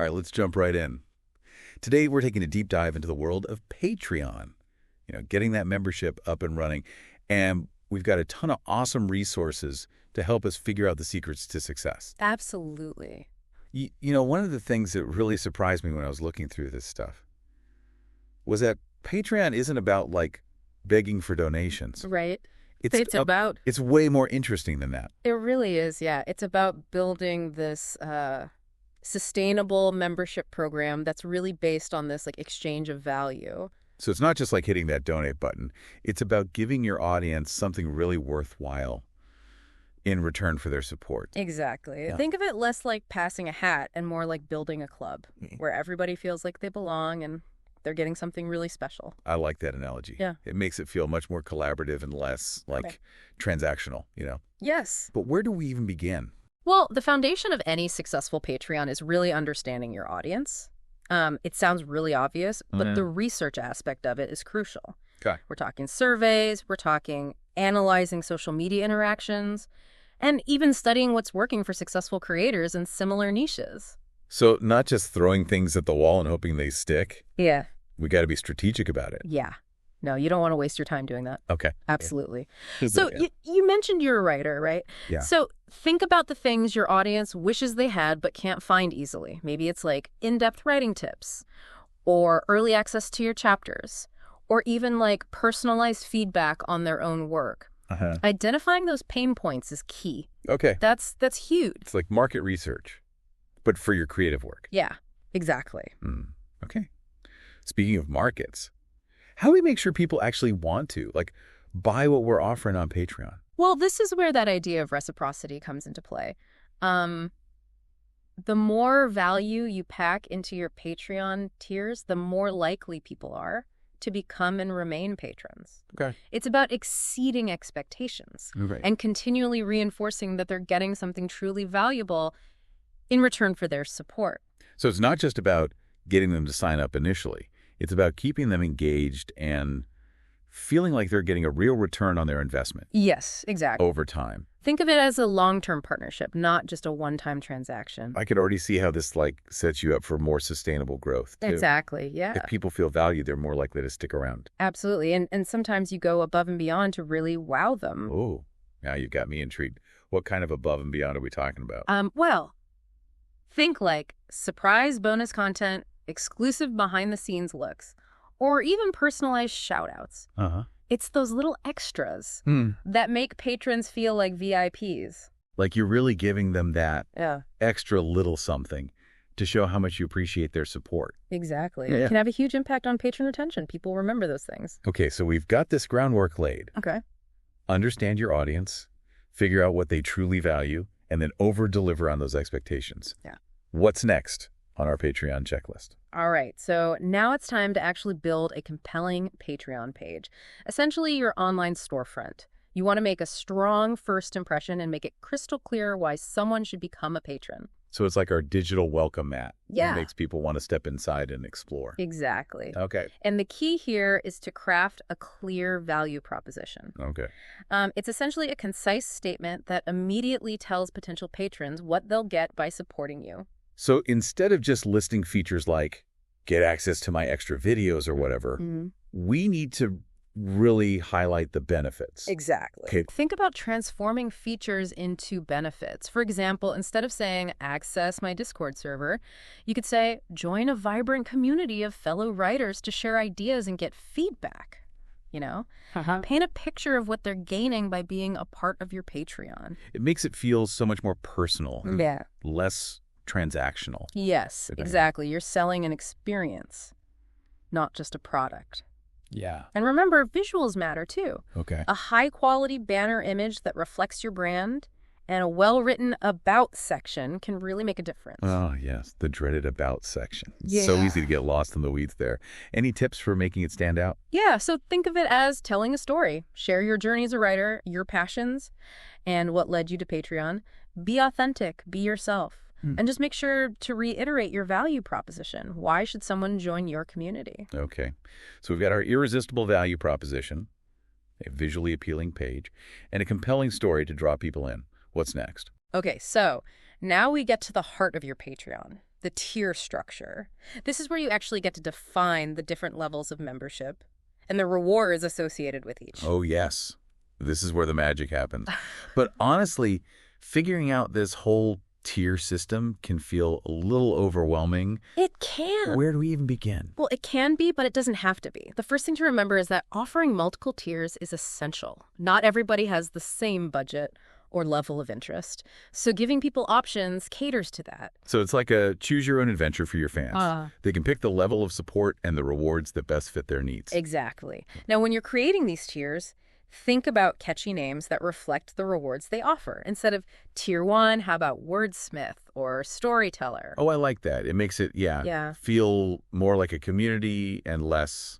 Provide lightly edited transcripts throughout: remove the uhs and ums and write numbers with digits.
All right, let's jump right in. Today, we're taking a deep dive into the world of Patreon, getting that membership up and running. And we've got a ton of awesome resources to help us figure out the secrets to success. Absolutely. One of the things that really surprised me when I was looking through this stuff was that Patreon isn't about, begging for donations. Right. It's It's way more interesting than that. It really is, yeah. It's about building this sustainable membership program that's really based on this exchange of value. So it's not just like hitting that donate button. It's about giving your audience something really worthwhile in return for their support. Exactly. Yeah. Think of it less like passing a hat and more like building a club where everybody feels like they belong and they're getting something really special. I like that analogy. Yeah. It makes it feel much more collaborative and less transactional, Yes. But where do we even begin? Well, the foundation of any successful Patreon is really understanding your audience. It sounds really obvious, but the research aspect of it is crucial. Okay. We're talking surveys, we're talking analyzing social media interactions, and even studying what's working for successful creators in similar niches. So not just throwing things at the wall and hoping they stick. Yeah. We got to be strategic about it. Yeah. No, you don't want to waste your time doing that. Okay. Absolutely. Yeah. So you mentioned you're a writer, right? Yeah. So think about the things your audience wishes they had but can't find easily. Maybe it's like in-depth writing tips or early access to your chapters or even personalized feedback on their own work. Identifying those pain points is key. Okay. That's huge. It's like market research, but for your creative work. Yeah, exactly. Okay. Speaking of markets, how do we make sure people actually want to, buy what we're offering on Patreon? Well, this is where that idea of reciprocity comes into play. The more value you pack into your Patreon tiers, the more likely people are to become and remain patrons. Okay. It's about exceeding expectations and continually reinforcing that they're getting something truly valuable in return for their support. So it's not just about getting them to sign up initially. It's about keeping them engaged and feeling like they're getting a real return on their investment. Yes, exactly. Over time. Think of it as a long-term partnership, not just a one-time transaction. I could already see how this sets you up for more sustainable growth too. Exactly, yeah. If people feel valued, they're more likely to stick around. Absolutely. And sometimes you go above and beyond to really wow them. Oh, now you've got me intrigued. What kind of above and beyond are we talking about? Well, think surprise bonus content, exclusive behind-the-scenes looks, or even personalized shout-outs. It's those little extras that make patrons feel like VIPs. Like you're really giving them that Yeah. extra little something to show how much you appreciate their support. Exactly. Yeah. It can have a huge impact on patron retention. People remember those things. Okay, so we've got this groundwork laid. Okay. Understand your audience, figure out what they truly value, and then over-deliver on those expectations. Yeah. What's next on our Patreon checklist? All right, so now it's time to actually build a compelling Patreon page. Essentially, your online storefront. You want to make a strong first impression and make it crystal clear why someone should become a patron. So it's like our digital welcome mat. Yeah. It makes people want to step inside and explore. Exactly. Okay. And the key here is to craft a clear value proposition. Okay. It's essentially a concise statement that immediately tells potential patrons what they'll get by supporting you. So instead of just listing features like get access to my extra videos or whatever, we need to really highlight the benefits. Exactly. Okay. Think about transforming features into benefits. For example, instead of saying access my Discord server, you could say join a vibrant community of fellow writers to share ideas and get feedback. Paint a picture of what they're gaining by being a part of your Patreon. It makes it feel so much more personal. Yeah. Less transactional. Yes, exactly. You're selling an experience, not just a product. Yeah. And remember, visuals matter too. Okay. A high-quality banner image that reflects your brand and a well-written about section can really make a difference. Oh, yes. The dreaded about section. It's so easy to get lost in the weeds there. Any tips for making it stand out? Yeah, so think of it as telling a story. Share your journey as a writer, your passions, and what led you to Patreon. Be authentic. Be yourself. And just make sure to reiterate your value proposition. Why should someone join your community? Okay. So we've got our irresistible value proposition, a visually appealing page, and a compelling story to draw people in. What's next? Okay, so now we get to the heart of your Patreon. the tier structure. This is where you actually get to define the different levels of membership and the rewards associated with each. Oh, yes. This is where the magic happens. But honestly, figuring out this whole tier system can feel a little overwhelming. It can. Where do we even begin? Well, it can be, but it doesn't have to be. The first thing to remember is that offering multiple tiers is essential. Not everybody has the same budget or level of interest. So giving people options caters to that. So it's like a choose-your-own-adventure for your fans. They can pick the level of support and the rewards that best fit their needs. Exactly. Now, when you're creating these tiers, think about catchy names that reflect the rewards they offer. Instead of Tier 1, how about Wordsmith or Storyteller? Oh, I like that. It makes it, feel more like a community and less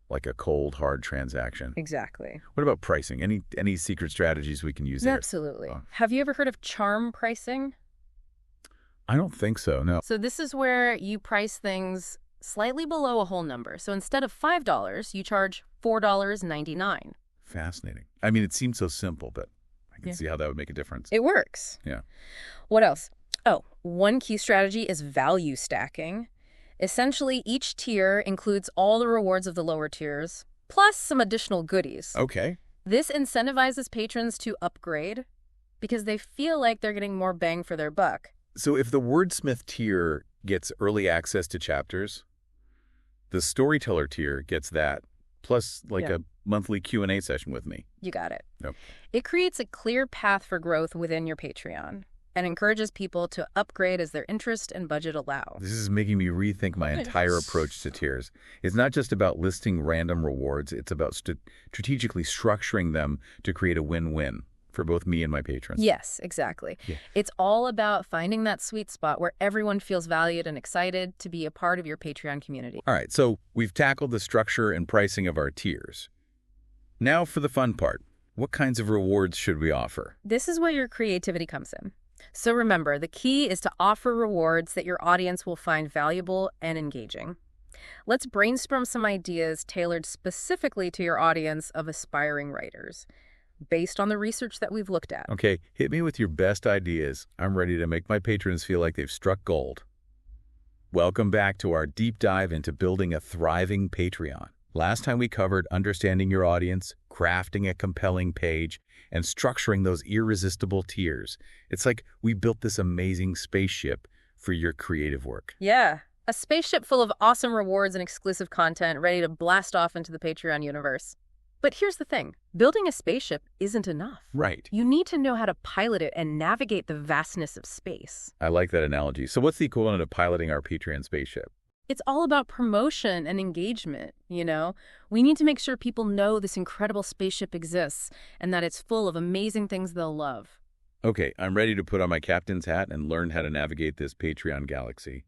like a cold, hard transaction. Exactly. What about pricing? Any secret strategies we can use there? Absolutely. Have you ever heard of charm pricing? I don't think so, no. So this is where you price things slightly below a whole number. So instead of $5, you charge $4.99. Fascinating. I mean, it seems so simple, but I can see how that would make a difference. It works. Yeah. What else? Oh, one key strategy is value stacking. Essentially, each tier includes all the rewards of the lower tiers, plus some additional goodies. Okay. This incentivizes patrons to upgrade because they feel like they're getting more bang for their buck. So if the Wordsmith tier gets early access to chapters, the Storyteller tier gets that, plus like a monthly Q&A session with me. You got it. Yep. It creates a clear path for growth within your Patreon and encourages people to upgrade as their interest and budget allow. This is making me rethink my entire approach to tiers. It's not just about listing random rewards. It's about strategically structuring them to create a win-win for both me and my patrons. Yes, exactly. Yeah. It's all about finding that sweet spot where everyone feels valued and excited to be a part of your Patreon community. All right, so we've tackled the structure and pricing of our tiers. Now for the fun part. What kinds of rewards should we offer? This is where your creativity comes in. So remember, the key is to offer rewards that your audience will find valuable and engaging. Let's brainstorm some ideas tailored specifically to your audience of aspiring writers, based on the research that we've looked at. Okay, hit me with your best ideas. I'm ready to make my patrons feel like they've struck gold. Welcome back to our deep dive into building a thriving Patreon. Last time we covered understanding your audience, crafting a compelling page, and structuring those irresistible tiers. It's like we built this amazing spaceship for your creative work. Yeah, a spaceship full of awesome rewards and exclusive content ready to blast off into the Patreon universe. But here's the thing. Building a spaceship isn't enough. Right. You need to know how to pilot it and navigate the vastness of space. I like that analogy. So what's the equivalent of piloting our Patreon spaceship? It's all about promotion and engagement, you know? We need to make sure people know this incredible spaceship exists and that it's full of amazing things they'll love. Okay, I'm ready to put on my captain's hat and learn how to navigate this Patreon galaxy.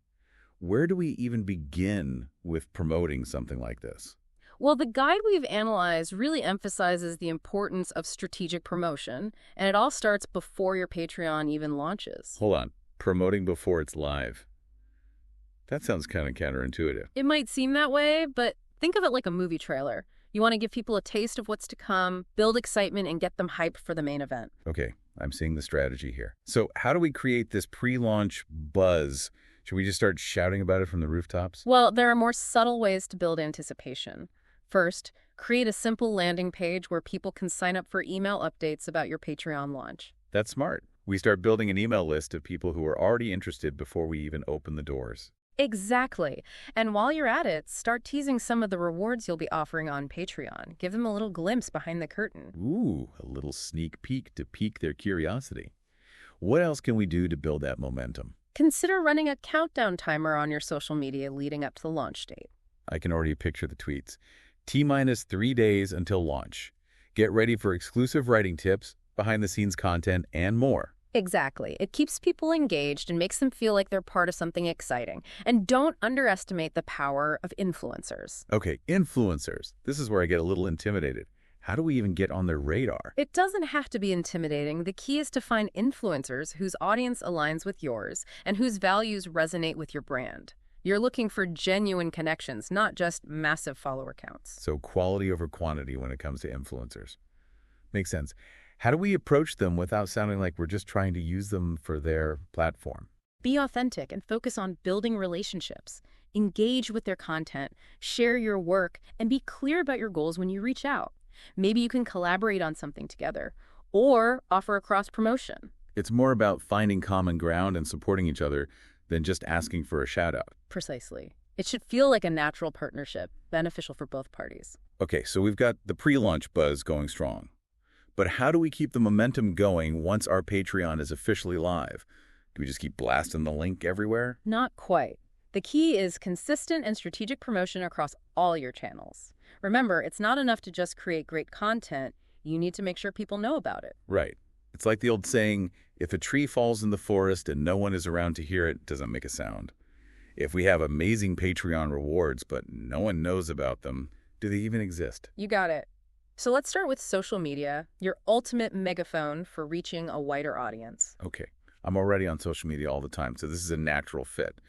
Where do we even begin with promoting something like this? Well, the guide we've analyzed really emphasizes the importance of strategic promotion, and it all starts before your Patreon even launches. Hold on. Promoting before it's live. That sounds kind of counterintuitive. It might seem that way, but think of it like a movie trailer. You want to give people a taste of what's to come, build excitement, and get them hyped for the main event. Okay, I'm seeing the strategy here. So how do we create this pre-launch buzz? Should we just start shouting about it from the rooftops? Well, there are more subtle ways to build anticipation. First, create a simple landing page where people can sign up for email updates about your Patreon launch. That's smart. We start building an email list of people who are already interested before we even open the doors. Exactly. And while you're at it, start teasing some of the rewards you'll be offering on Patreon. Give them a little glimpse behind the curtain. Ooh, a little sneak peek to pique their curiosity. What else can we do to build that momentum? Consider running a countdown timer on your social media leading up to the launch date. I can already picture the tweets. T-minus 3 days until launch. Get ready for exclusive writing tips, behind-the-scenes content, and more. Exactly. It keeps people engaged and makes them feel like they're part of something exciting. And don't underestimate the power of influencers. Okay, influencers. This is where I get a little intimidated. How do we even get on their radar? It doesn't have to be intimidating. The key is to find influencers whose audience aligns with yours and whose values resonate with your brand. You're looking for genuine connections, not just massive follower counts. So quality over quantity when it comes to influencers. Makes sense. How do we approach them without sounding like we're just trying to use them for their platform? Be authentic and focus on building relationships. Engage with their content, share your work, and be clear about your goals when you reach out. Maybe you can collaborate on something together or offer a cross-promotion. It's more about finding common ground and supporting each other than just asking for a shout-out. Precisely. It should feel like a natural partnership, beneficial for both parties. Okay, so we've got the pre-launch buzz going strong. But how do we keep the momentum going once our Patreon is officially live? Do we just keep blasting the link everywhere? Not quite. The key is consistent and strategic promotion across all your channels. Remember, it's not enough to just create great content. You need to make sure people know about it. Right. It's like the old saying, if a tree falls in the forest and no one is around to hear it, it doesn't make a sound. If we have amazing Patreon rewards, but no one knows about them, do they even exist? You got it. So let's start with social media, your ultimate megaphone for reaching a wider audience. Okay, I'm already on social media all the time, so this is a natural fit.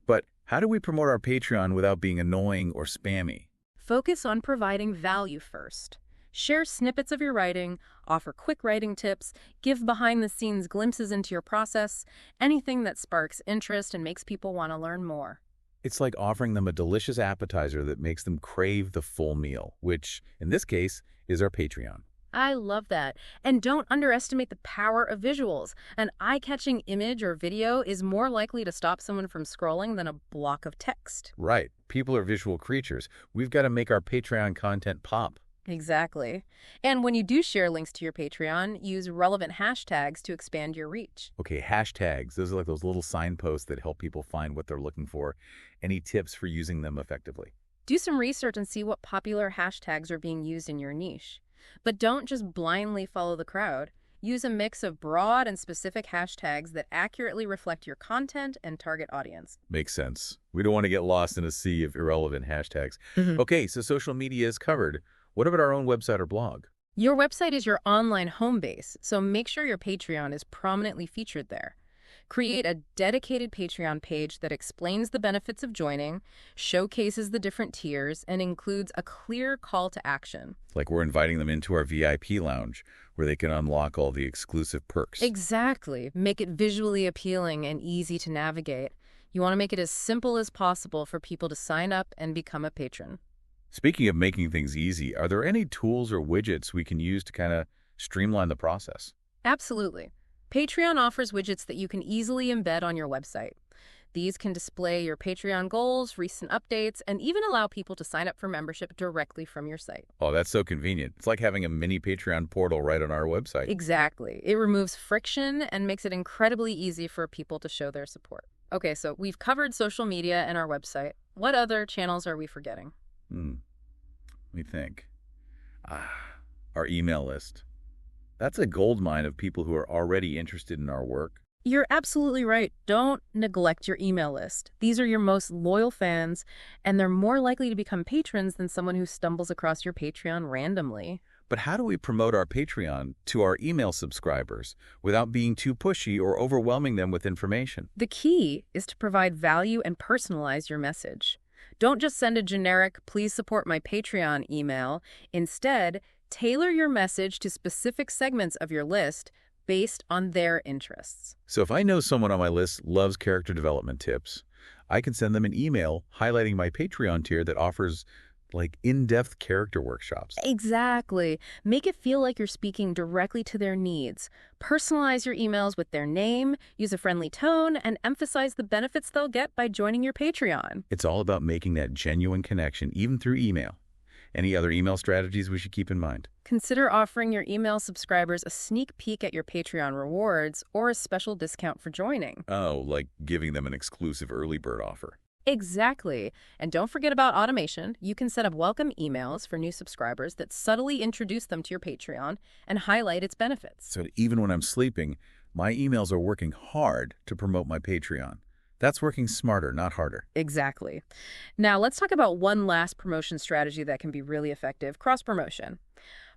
But how do we promote our Patreon without being annoying or spammy? Focus on providing value first. Share snippets of your writing, offer quick writing tips, give behind-the-scenes glimpses into your process, anything that sparks interest and makes people want to learn more. It's like offering them a delicious appetizer that makes them crave the full meal, which, in this case, is our Patreon. I love that. And don't underestimate the power of visuals. An eye-catching image or video is more likely to stop someone from scrolling than a block of text. Right. People are visual creatures. We've got to make our Patreon content pop. Exactly. And when you do share links to your Patreon, use relevant hashtags to expand your reach. Okay, hashtags. Those are like those little signposts that help people find what they're looking for. Any tips for using them effectively? Do some research and see what popular hashtags are being used in your niche. But don't just blindly follow the crowd. Use a mix of broad and specific hashtags that accurately reflect your content and target audience. Makes sense. We don't want to get lost in a sea of irrelevant hashtags. Okay, so social media is covered. What about our own website or blog? Your website is your online home base, so make sure your Patreon is prominently featured there. Create a dedicated Patreon page that explains the benefits of joining, showcases the different tiers, and includes a clear call to action. Like we're inviting them into our VIP lounge, where they can unlock all the exclusive perks. Exactly. Make it visually appealing and easy to navigate. You want to make it as simple as possible for people to sign up and become a patron. Speaking of making things easy, are there any tools or widgets we can use to kind of streamline the process? Absolutely. Patreon offers widgets that you can easily embed on your website. These can display your Patreon goals, recent updates, and even allow people to sign up for membership directly from your site. Oh, that's so convenient. It's like having a mini Patreon portal right on our website. Exactly. It removes friction and makes it incredibly easy for people to show their support. Okay, so we've covered social media and our website. What other channels are we forgetting? Let me think. Our email list. That's a goldmine of people who are already interested in our work. You're absolutely right. Don't neglect your email list. These are your most loyal fans, and they're more likely to become patrons than someone who stumbles across your Patreon randomly. But how do we promote our Patreon to our email subscribers without being too pushy or overwhelming them with information? The key is to provide value and personalize your message. Don't just send a generic, please support my Patreon email. Instead, tailor your message to specific segments of your list based on their interests. So if I know someone on my list loves character development tips, I can send them an email highlighting my Patreon tier that offers like in-depth character workshops. Exactly. Make it feel like you're speaking directly to their needs. Personalize your emails with their name, use a friendly tone, and emphasize the benefits they'll get by joining your Patreon. It's all about making that genuine connection, even through email. Any other email strategies we should keep in mind? Consider offering your email subscribers a sneak peek at your Patreon rewards or a special discount for joining. Oh, like giving them an exclusive early bird offer. Exactly. And don't forget about automation. You can set up welcome emails for new subscribers that subtly introduce them to your Patreon and highlight its benefits. So even when I'm sleeping, my emails are working hard to promote my Patreon. That's working smarter, not harder. Exactly. Now, let's talk about one last promotion strategy that can be really effective, cross-promotion.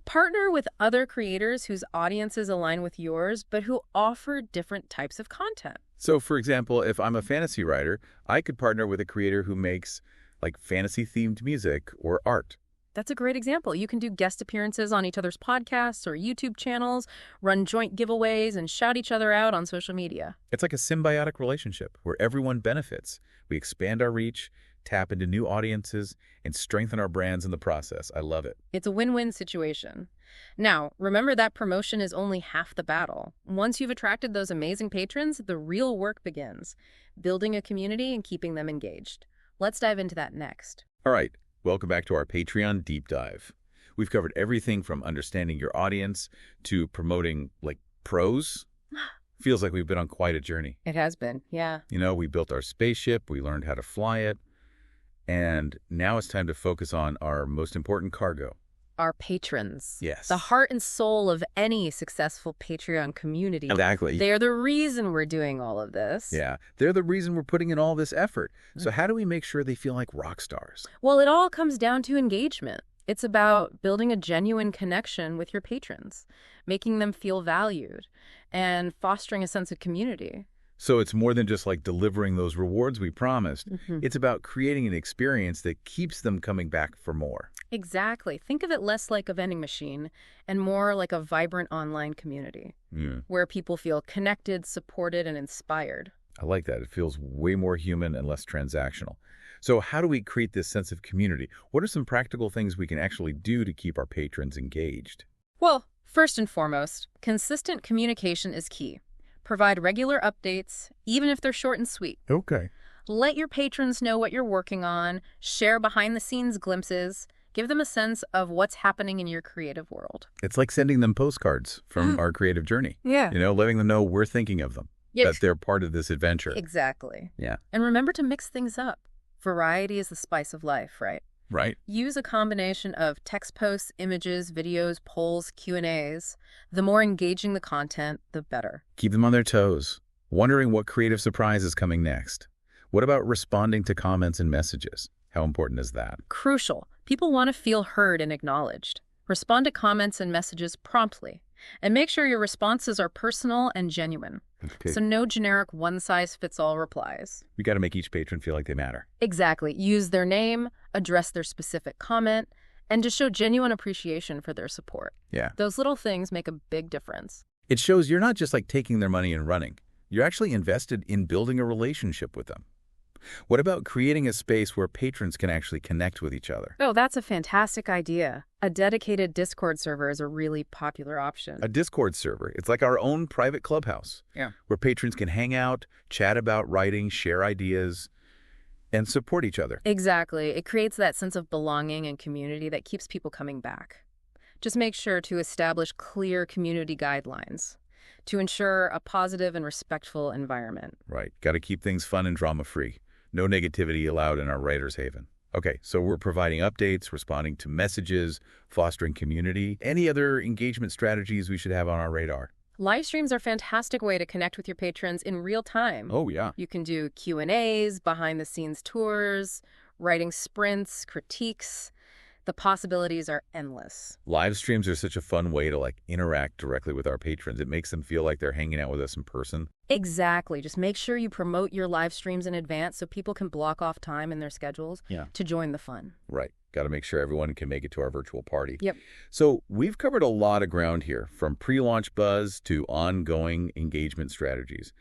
Partner with other creators whose audiences align with yours, but who offer different types of content. So, for example, if I'm a fantasy writer, I could partner with a creator who makes like fantasy-themed music or art. That's a great example. You can do guest appearances on each other's podcasts or YouTube channels, run joint giveaways, and shout each other out on social media. It's like a symbiotic relationship where everyone benefits. We expand our reach, tap into new audiences, and strengthen our brands in the process. I love it. It's a win-win situation. Now, remember that promotion is only half the battle. Once you've attracted those amazing patrons, the real work begins, building a community and keeping them engaged. Let's dive into that next. All right, welcome back to our Patreon Deep Dive. We've covered everything from understanding your audience to promoting, like, pros. Feels like we've been on quite a journey. It has been, yeah. You know, we built our spaceship, we learned how to fly it, and now it's time to focus on our most important cargo. Our patrons. Yes. The heart and soul of any successful Patreon community. Exactly. They're the reason we're doing all of this. Yeah, they're the reason we're putting in all this effort. So how do we make sure they feel like rock stars? Well, it all comes down to engagement. It's about building a genuine connection with your patrons, making them feel valued, and fostering a sense of community. So it's more than just like delivering those rewards we promised. Mm-hmm. It's about creating an experience that keeps them coming back for more. Exactly. Think of it less like a vending machine and more like a vibrant online community Yeah. where people feel connected, supported, and inspired. I like that. It feels way more human and less transactional. So how do we create this sense of community? What are some practical things we can actually do to keep our patrons engaged? Well, first and foremost, consistent communication is key. Provide regular updates, even if they're short and sweet. Okay. Let your patrons know what you're working on, share behind-the-scenes glimpses, give them a sense of what's happening in your creative world. It's like sending them postcards from our creative journey. Yeah. You know, letting them know we're thinking of them, that they're part of this adventure. Exactly. Yeah. And remember to mix things up. Variety is the spice of life, right? Right. Use a combination of text posts, images, videos, polls, Q&As. The more engaging the content, the better. Keep them on their toes, wondering what creative surprise is coming next. What about responding to comments and messages? How important is that? Crucial. People want to feel heard and acknowledged. Respond to comments and messages promptly. And make sure your responses are personal and genuine. Okay. So no generic one-size-fits-all replies. We got to make each patron feel like they matter. Exactly. Use their name, address their specific comment, and just show genuine appreciation for their support. Yeah. Those little things make a big difference. It shows you're not just like taking their money and running. You're actually invested in building a relationship with them. What about creating a space where patrons can actually connect with each other? Oh, that's a fantastic idea. A dedicated Discord server is a really popular option. A Discord server. It's like our own private clubhouse. Yeah. Where patrons can hang out, chat about writing, share ideas, and support each other. Exactly. It creates that sense of belonging and community that keeps people coming back. Just make sure to establish clear community guidelines to ensure a positive and respectful environment. Right. Got to keep things fun and drama-free. No negativity allowed in our writer's haven. Okay, so we're providing updates, responding to messages, fostering community. Any other engagement strategies we should have on our radar? Live streams are a fantastic way to connect with your patrons in real time. Oh, yeah. You can do Q&As, behind-the-scenes tours, writing sprints, critiques. The possibilities are endless. Live streams are such a fun way to like interact directly with our patrons. It makes them feel like they're hanging out with us in person. Exactly. Just make sure you promote your live streams in advance so people can block off time in their schedules to join the fun. Right. Got to make sure everyone can make it to our virtual party. Yep. So we've covered a lot of ground here, from pre-launch buzz to ongoing engagement strategies.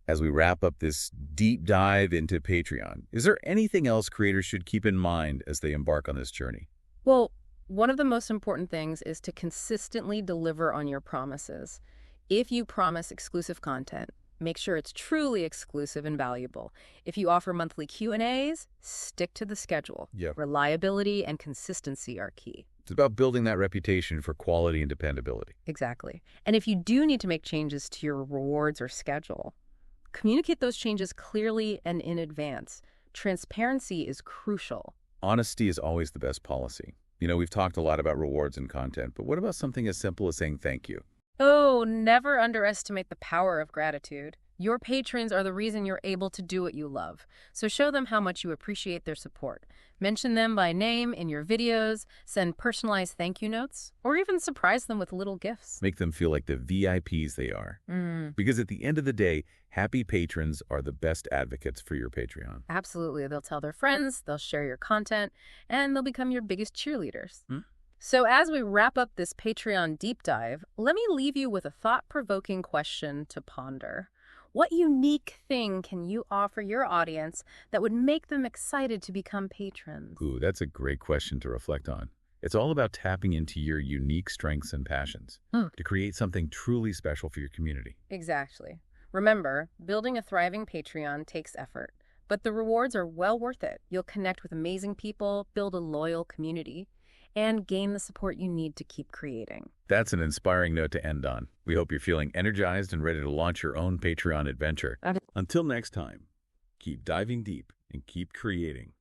As we wrap up this deep dive into Patreon, is there anything else creators should keep in mind as they embark on this journey? Well, one of the most important things is to consistently deliver on your promises. If you promise exclusive content, make sure it's truly exclusive and valuable. If you offer monthly Q&As, stick to the schedule. Yep. Reliability and consistency are key. It's about building that reputation for quality and dependability. Exactly. And if you do need to make changes to your rewards or schedule, communicate those changes clearly and in advance. Transparency is crucial. Honesty is always the best policy. You know, we've talked a lot about rewards and content, but what about something as simple as saying thank you? Oh, never underestimate the power of gratitude. Your patrons are the reason you're able to do what you love, so show them how much you appreciate their support. Mention them by name in your videos, send personalized thank you notes, or even surprise them with little gifts. Make them feel like the VIPs they are. Because at the end of the day, happy patrons are the best advocates for your Patreon. Absolutely. They'll tell their friends, they'll share your content, and they'll become your biggest cheerleaders. So as we wrap up this Patreon deep dive, let me leave you with a thought-provoking question to ponder. What unique thing can you offer your audience that would make them excited to become patrons? Ooh, that's a great question to reflect on. It's all about tapping into your unique strengths and passions to create something truly special for your community. Exactly. Remember, building a thriving Patreon takes effort, but the rewards are well worth it. You'll connect with amazing people, build a loyal community, and gain the support you need to keep creating. That's an inspiring note to end on. We hope you're feeling energized and ready to launch your own Patreon adventure. Until next time, keep diving deep and keep creating.